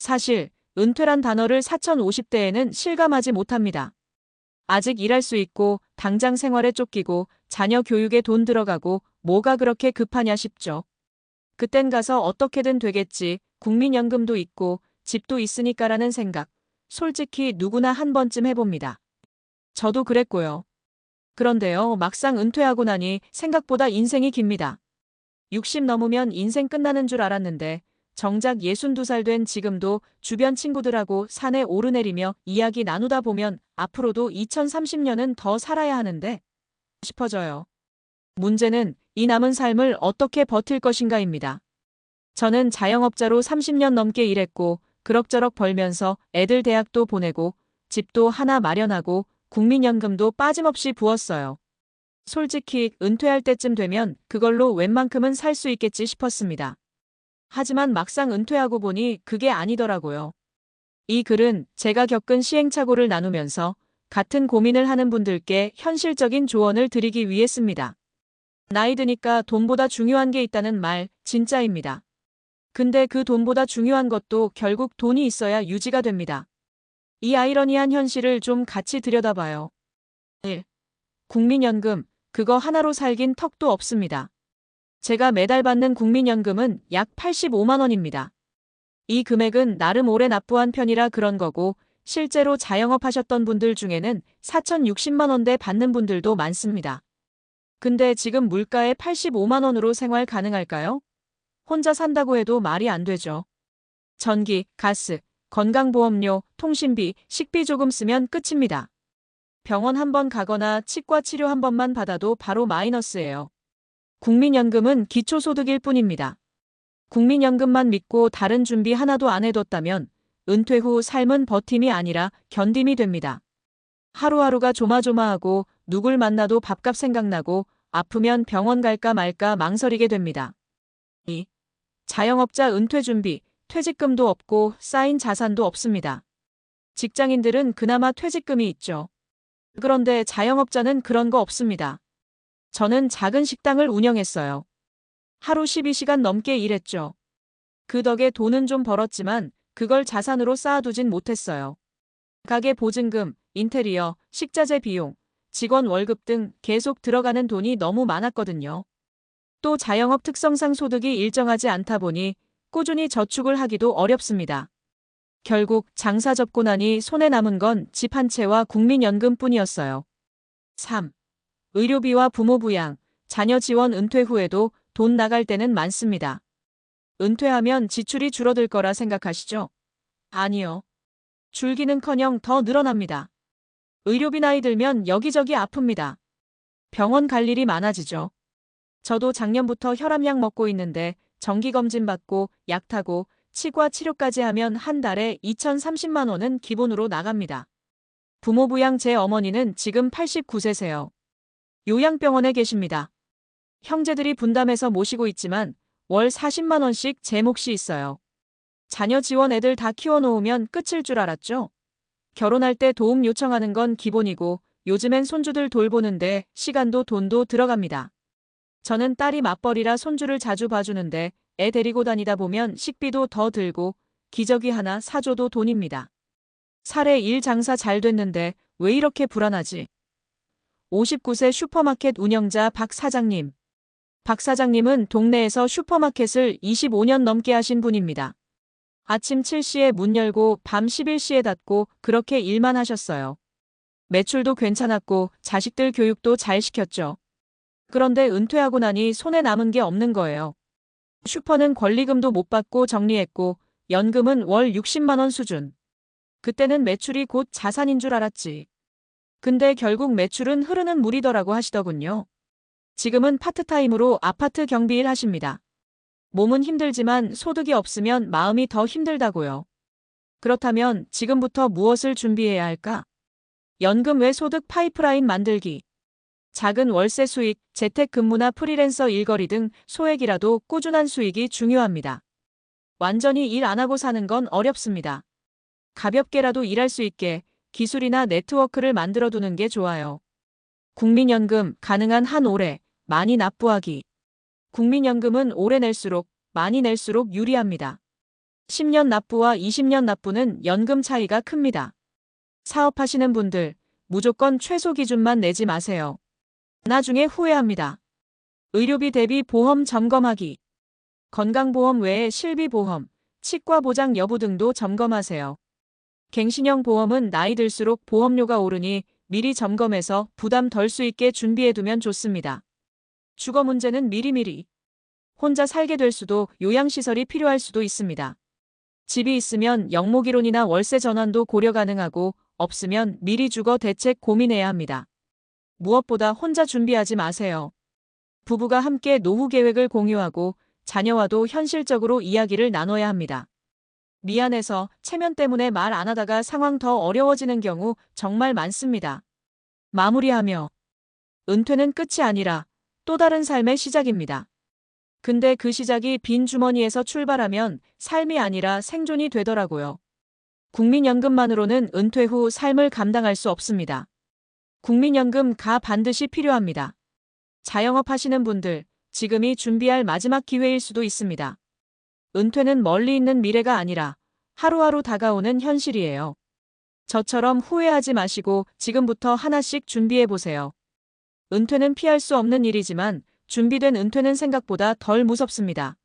사실 은퇴란 단어를 4050대에는 실감하지 못합니다. 아직 일할 수 있고 당장 생활에 쫓기고 자녀 교육에 돈 들어가고 뭐가 그렇게 급하냐 싶죠. 그땐 가서 어떻게든 되겠지, 국민연금도 있고 집도 있으니까라는 생각. 솔직히 누구나 한 번쯤 해봅니다. 저도 그랬고요. 그런데요, 막상 은퇴하고 나니 생각보다 인생이 깁니다. 60 넘으면 인생 끝나는 줄 알았는데 정작 62살 된 지금도 주변 친구들하고 산에 오르내리며 이야기 나누다 보면 앞으로도 2030년은 더 살아야 하는데 싶어져요. 문제는 이 남은 삶을 어떻게 버틸 것인가입니다. 저는 자영업자로 30년 넘게 일했고 그럭저럭 벌면서 애들 대학도 보내고 집도 하나 마련하고 국민연금도 빠짐없이 부었어요. 솔직히 은퇴할 때쯤 되면 그걸로 웬만큼은 살 수 있겠지 싶었습니다. 하지만 막상 은퇴하고 보니 그게 아니더라고요. 이 글은 제가 겪은 시행착오를 나누면서 같은 고민을 하는 분들께 현실적인 조언을 드리기 위해 씁니다. 나이 드니까 돈보다 중요한 게 있다는 말 진짜입니다. 근데 그 돈보다 중요한 것도 결국 돈이 있어야 유지가 됩니다. 이 아이러니한 현실을 좀 같이 들여다봐요. 1. 국민연금, 그거 하나로 살긴 턱도 없습니다. 제가 매달 받는 국민연금은 약 85만 원입니다. 이 금액은 나름 오래 납부한 편이라 그런 거고 실제로 자영업 하셨던 분들 중에는 4,060만 원대 받는 분들도 많습니다. 근데 지금 물가에 85만 원으로 생활 가능할까요? 혼자 산다고 해도 말이 안 되죠. 전기, 가스, 건강보험료, 통신비, 식비 조금 쓰면 끝입니다. 병원 한 번 가거나 치과 치료 한 번만 받아도 바로 마이너스예요. 국민연금은 기초소득일 뿐입니다. 국민연금만 믿고 다른 준비 하나도 안 해뒀다면 은퇴 후 삶은 버팀이 아니라 견딤이 됩니다. 하루하루가 조마조마하고 누굴 만나도 밥값 생각나고 아프면 병원 갈까 말까 망설이게 됩니다. 2. 자영업자 은퇴 준비, 퇴직금도 없고 쌓인 자산도 없습니다. 직장인들은 그나마 퇴직금이 있죠. 그런데 자영업자는 그런 거 없습니다. 저는 작은 식당을 운영했어요. 하루 12시간 넘게 일했죠. 그 덕에 돈은 좀 벌었지만 그걸 자산으로 쌓아두진 못했어요. 가게 보증금, 인테리어, 식자재 비용, 직원 월급 등 계속 들어가는 돈이 너무 많았거든요. 또 자영업 특성상 소득이 일정하지 않다 보니 꾸준히 저축을 하기도 어렵습니다. 결국 장사 접고 나니 손에 남은 건 집 한 채와 국민연금뿐이었어요. 3. 의료비와 부모 부양, 자녀 지원 은퇴 후에도 돈 나갈 때는 많습니다. 은퇴하면 지출이 줄어들 거라 생각하시죠? 아니요. 줄기는커녕 더 늘어납니다. 의료비 나이 들면 여기저기 아픕니다. 병원 갈 일이 많아지죠. 저도 작년부터 혈압약 먹고 있는데 정기검진 받고 약 타고 치과 치료까지 하면 한 달에 2,030만 원은 기본으로 나갑니다. 부모 부양 제 어머니는 지금 89세세요. 요양병원에 계십니다. 형제들이 분담해서 모시고 있지만 월 40만 원씩 제 몫이 있어요. 자녀 지원 애들 다 키워놓으면 끝일 줄 알았죠? 결혼할 때 도움 요청하는 건 기본이고 요즘엔 손주들 돌보는데 시간도 돈도 들어갑니다. 저는 딸이 맞벌이라 손주를 자주 봐주는데 애 데리고 다니다 보면 식비도 더 들고 기저귀 하나 사줘도 돈입니다. 사례 일 장사 잘 됐는데 왜 이렇게 불안하지? 59세 슈퍼마켓 운영자 박 사장님. 박 사장님은 동네에서 슈퍼마켓을 25년 넘게 하신 분입니다. 아침 7시에 문 열고 밤 11시에 닫고 그렇게 일만 하셨어요. 매출도 괜찮았고 자식들 교육도 잘 시켰죠. 그런데 은퇴하고 나니 손에 남은 게 없는 거예요. 슈퍼는 권리금도 못 받고 정리했고 연금은 월 60만 원 수준. 그때는 매출이 곧 자산인 줄 알았지. 근데 결국 매출은 흐르는 물이더라고 하시더군요. 지금은 파트타임으로 아파트 경비일 하십니다. 몸은 힘들지만 소득이 없으면 마음이 더 힘들다고요. 그렇다면 지금부터 무엇을 준비해야 할까? 연금 외 소득 파이프라인 만들기. 작은 월세 수익, 재택근무나 프리랜서 일거리 등 소액이라도 꾸준한 수익이 중요합니다. 완전히 일 안 하고 사는 건 어렵습니다. 가볍게라도 일할 수 있게 기술이나 네트워크를 만들어 두는 게 좋아요. 국민연금 가능한 한 올해 많이 납부하기. 국민연금은 오래 낼수록 많이 낼수록 유리합니다. 10년 납부와 20년 납부는 연금 차이가 큽니다. 사업하시는 분들, 무조건 최소 기준만 내지 마세요. 나중에 후회합니다. 의료비 대비 보험 점검하기. 건강보험 외에 실비보험, 치과보장 여부 등도 점검하세요. 갱신형 보험은 나이 들수록 보험료가 오르니 미리 점검해서 부담 덜 수 있게 준비해두면 좋습니다. 주거 문제는 미리미리. 혼자 살게 될 수도 요양시설이 필요할 수도 있습니다. 집이 있으면 영목이론이나 월세 전환도 고려 가능하고 없으면 미리 주거 대책 고민해야 합니다. 무엇보다 혼자 준비하지 마세요. 부부가 함께 노후 계획을 공유하고 자녀와도 현실적으로 이야기를 나눠야 합니다. 미안해서 체면 때문에 말 안 하다가 상황 더 어려워지는 경우 정말 많습니다. 마무리하며 은퇴는 끝이 아니라 또 다른 삶의 시작입니다. 근데 그 시작이 빈 주머니에서 출발하면 삶이 아니라 생존이 되더라고요. 국민연금만으로는 은퇴 후 삶을 감당할 수 없습니다. 국민연금가 반드시 필요합니다. 자영업 하시는 분들, 지금이 준비할 마지막 기회일 수도 있습니다. 은퇴는 멀리 있는 미래가 아니라 하루하루 다가오는 현실이에요. 저처럼 후회하지 마시고 지금부터 하나씩 준비해 보세요. 은퇴는 피할 수 없는 일이지만 준비된 은퇴는 생각보다 덜 무섭습니다.